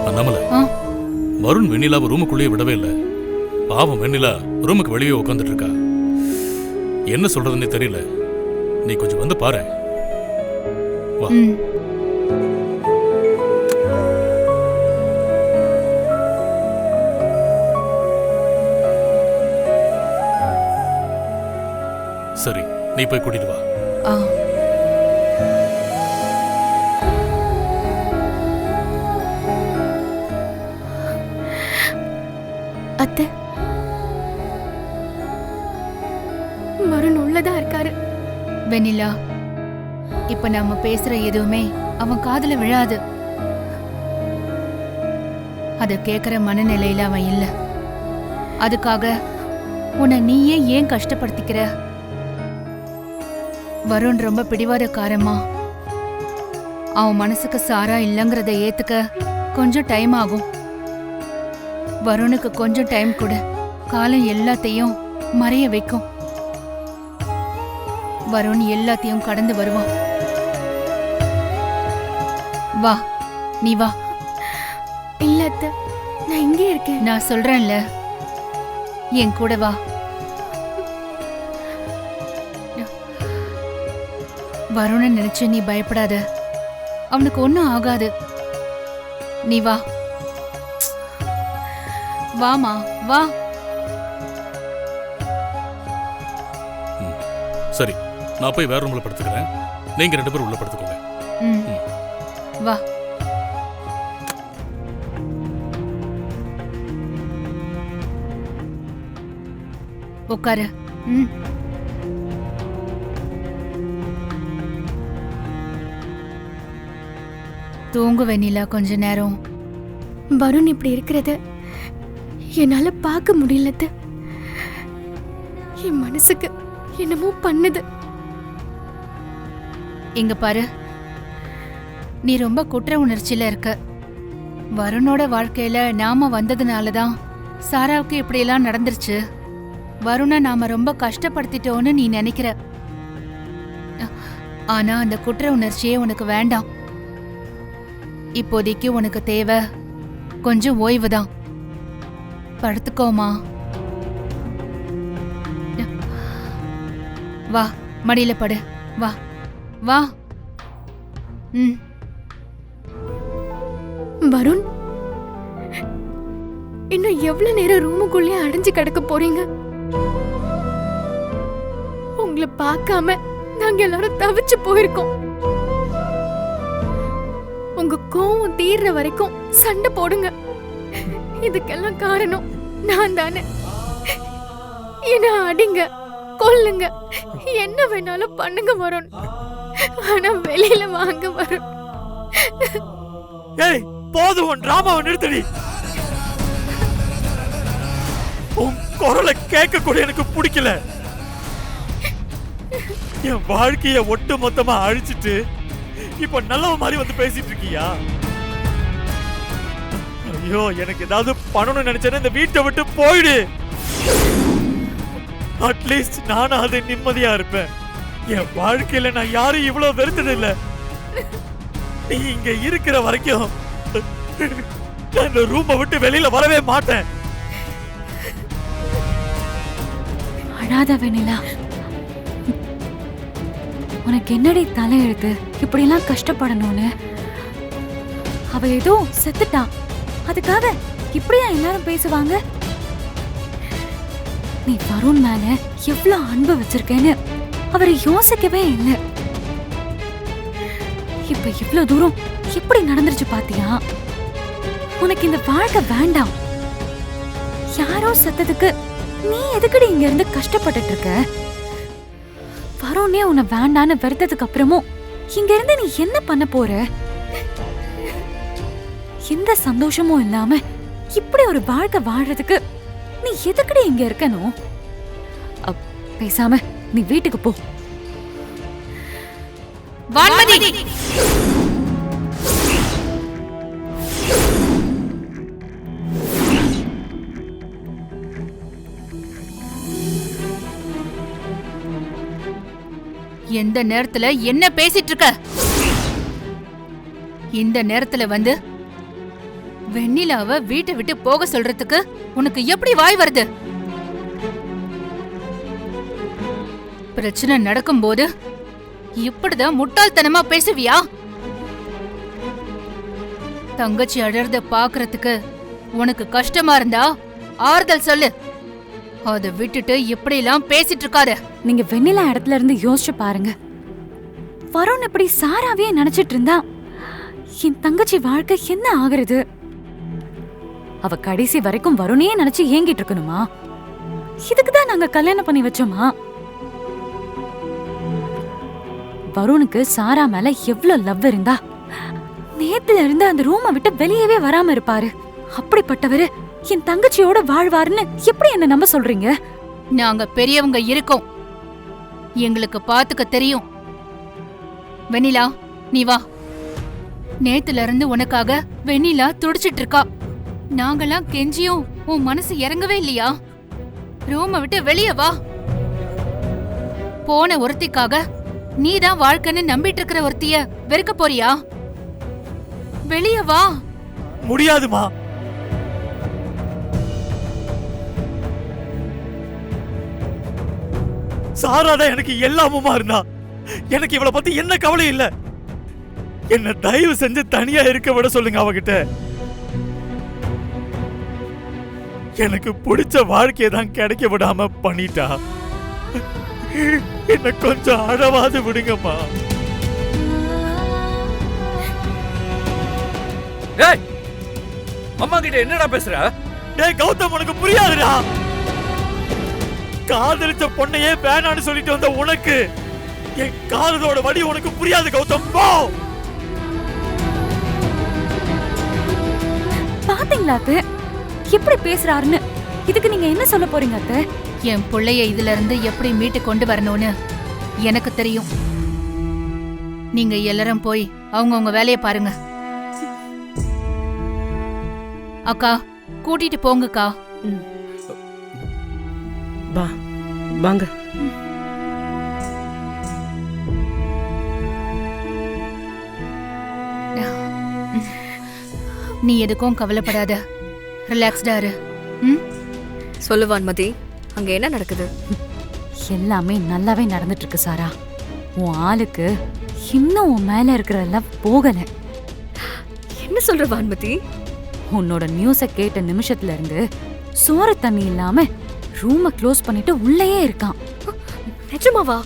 அண்ணாமலை, வருண் வெண்ணிலாவை ரூமுக்குள்ளேயே விடவே இல்லை. பாவம் வெண்ணிலா ரூமுக்கு வெளியே உட்காந்துட்டு இருக்கா. என்ன சொல்றதுன்னே தெரியல. நீ கொஞ்சம் வந்து பாரு. வா. சரி, நீ போய் கூட்டிட்டு வா. அத்தை, வருண் உள்ளதா இருக்காரு. வெண்ணிலா, இப்ப நாம பேசுற எதுவுமே அவன் காதுல விழாது. அத கேக்குற மனநிலையில அவன் இல்ல. அதுக்காக உன்னை நீயே ஏன் கஷ்டப்படுத்திக்கிற? வருண் ரொம்ப பிடிவாதக்காரமா. அவன் மனசுக்கு சாரா இல்லைங்கிறத ஏத்துக்க கொஞ்சம் டைம் ஆகும். வருணுக்கு கொஞ்சம் டைம் கொடு. காலம் எல்லாத்தையும் மறைய வைக்கும். வருண் எல்லாத்தையும் கடந்து வருவான். வா, நீ வா. இல்ல அத்தை, நான் இங்கே இருக்கேன். நான் சொல்றேன்ல, என் கூட வா. வருண நினைச்சு நீ பயப்படாத. அவனுக்கு ஒன்னும் ஆகாது. நீ வா. வாமா, வா. சரி, நான் போய் வேற ரூம்ல படுத்துக்கிறேன். நீங்க 2 பேரும் உள்ள படுத்துக்கோங்க. வா. உட்காரு. தூங்கு வெண்ணிலா கொஞ்ச நேரம். வருண் இப்படி இருக்கிறத என்னால பார்க்க முடியல அத்தை. என் மனசுக்கு என்னமோ பண்ணுது. இங்க பாரு, நீ ரொம்ப குற்ற உணர்ச்சியில இருக்க. வருணோட வாழ்க்கையில நாம வந்ததுனாலதான் சாராவுக்கு இப்படியெல்லாம் நடந்துருச்சு. வருண நாம ரொம்ப கஷ்டப்படுத்திட்டோன்னு நீ நினைக்கிற. ஆனா அந்த குற்ற உணர்ச்சியே உனக்கு வேண்டாம். இப்போதைக்கு உனக்கு தேவை கொஞ்சம் ஓய்வுதான். படுத்துக்கோமா. வா, மடியில படு. வா வா. வருண், இன்னும் எவ்வளவு நேரம் ரூமுக்குள்ளே அடைஞ்சு கிடக்க போறீங்க? உங்களை பார்க்காம நாங்க எல்லாரும் தவிச்சு போயிருக்கோம். உங்க கோவம் தீர்ற வரைக்கும் சண்டை போடுங்க. இதுக்கெல்லாம் காரணம் நான் தானே. என்ன அடிங்க, கொல்லுங்க, என்ன வேணாலும் பண்ணுங்க வருண். ஆனா வெளியில வாங்க வருண். ஏய், போதும், உன் டிராமாவை நிறுத்தடி. உன் குரலை கேட்க கூட எனக்கு பிடிக்கல. என் வாழ்க்கைய ஒட்டு மொத்தமா அழிச்சிட்டு இப்ப நல்லவ மாதிரி வந்து பேசிட்டு இருக்கியா? ஐயோ, எனக்கு ஏதாவது பண்ணணும்னு நினைச்சேன்னா இந்த வீட்டை விட்டு போயிடு. அட்லீஸ்ட் நானும் அது நிம்மதியா இருப்பேன். என் வாழ்க்கையில நான் யாரும் இவ்வளவு வெறுத்தது இல்ல. நீ இங்க இருக்கிற வரைக்கும் நான் இந்த ரூமை விட்டு வெளியில வரவே மாட்டேன். அழாத வெண்ணிலா, உனக்கு என்னடி தலையெழுத்து இப்படி எல்லாம் கஷ்டப்படணும்னு? அவ ஏதோ செத்துட்டான், அதுக்காக இப்படியா எல்லாரும் பேசுவாங்க? நீ வருண் மேல எவ்வளவு அன்பு வச்சிருக்கேன்னு அவரை யோசிக்கவே இல்லை. இப்ப இவ்வளவு தூரம் எப்படி நடந்துருச்சு பாத்தியா? உனக்கு இந்த வாழ்க்கை வேண்டாம். யாரோ செத்ததுக்கு நீ எதுக்கடி இங்க இருந்து கஷ்டப்பட்டுட்டு இருக்க? வருணே உன்னை வேண்டான்னு வெறுத்ததுக்கு அப்புறமும் இங்க இருந்து நீ என்ன பண்ண போற? எந்த சந்தோஷமும் இல்லாம இப்படி ஒரு வாழ்க்கை வாழ்றதுக்கு நீ எதுக்கடி இங்க இருக்கணும்? பேசாம நீ வீட்டுக்கு போ. வான்மதி, எந்த நேரத்துல என்ன பேசிட்டு இருக்க? இந்த நேரத்துல வந்து வெண்ணிலாவ வீட்டை விட்டு போக சொல்றதுக்கு உனக்கு எப்படி வாய் வருது? பிரச்சனை நடக்கும்போது இப்படிதான் முட்டாள்தனமா பேசுவியா? தங்கச்சி அழறத பாக்குறதுக்கு உனக்கு கஷ்டமா இருந்தா ஆறுதல் சொல்லு. அதை விட்டுட்டு இப்படி எல்லாம் பேசிட்டு இருக்காத. நீங்க வெண்ணிலா இடத்துல இருந்து யோசிச்சு பாருங்க. வருண் இப்படி சாராவே நினைச்சிட்டு இருந்தா என் தங்கச்சி வாழ்க்கை என்ன ஆகுறது? அவ கடைசி வரைக்கும் வருணையே நினைச்சு ஏங்கிட்டு இருக்கணுமா? இதுக்குதான் நாங்க கல்யாணம் பண்ணி வச்சோமா? வருணுக்கு சாரா மேல எவ்வளவு லவ் இருந்தா நேத்துல இருந்து அந்த ரூமை விட்டு வெளியவே வராம இருப்பாரு. அப்படிப்பட்டவரு என் தங்கச்சியோட வாழ்வாருன்னு எப்படி என்ன நம்ப சொல்றீங்க? நாங்க பெரியவங்க இருக்கோம், எங்களுக்கு பாத்துக்க தெரியும். வெண்ணிலா, நீ வா. நேத்துல இருந்து உனக்காக வெண்ணிலா துடிச்சிட்டு இருக்கா. நாங்கெல்லாம் கெஞ்சியும் உன் மனசு இறங்கவே இல்லையா? ரூமை விட்டு வெளியே வா. போன ஒருத்திக்காக நீதான் வாழ்க்கைன்னு நம்பிட்டு இருக்கிற ஒருத்திய வெறுக்க போறியா? வெளியே வா. முடியாதுமா. சாராதான் எனக்கு எல்லாமுமா இருந்தா. எனக்கு இவளை பத்தி என்ன கவலை இல்ல. என்ன தயவு செஞ்சு தனியா இருக்க விட சொல்லுங்க அவகிட்ட. எனக்கு பிடிச்ச வாழ்க்கையை தான் கிடைக்க விடாம பண்ணிட்டா. என்ன கொஞ்சம் அழவாது விடுங்கம்மா. டேய், அம்மா கிட்ட என்னடா பேசுற? டேய் கௌதம், உனக்கு புரியாதுடா. காதலிச்ச பொண்ணையே வேணான்னு சொல்லிட்டு வந்த உனக்கு என் காதலோட வடி உனக்கு புரியாது கௌதம். போ. பாத்தீங்களா அத்தை எப்படி பேசுறாருன்னு? இதுக்கு நீங்க என்ன சொல்ல போறீங்க அத்தை? என் புள்ளைய இதுல இருந்து எப்படி மீட்டு கொண்டு வரணும்னு எனக்கு தெரியும். நீங்க எல்லாரும் போய் அவங்கவங்க வேலையை பாருங்க. அக்கா, கூட்டிட்டு போங்கக்கா. வாங்க. நீ எதுக்கும் கவலைப்படாத, ரிலாக்ஸ்டா இரு. சொல்லு வான்மதி, அங்க என்ன நடக்குது? எல்லாமே நல்லாவே நடந்துட்டு இருக்கு சாரா. உன் ஆளுக்கு இன்னும் உன் மேல இருக்கிற லவ் போகல. என்ன சொல்ற வான்மதி? உன்னோட நியூஸ கேட்ட நிமிஷத்துல இருந்து சோறு தண்ணி இல்லாம ரூமை க்ளோஸ் பண்ணிட்டு உள்ளேயே இருக்கான். நிஜமாவா?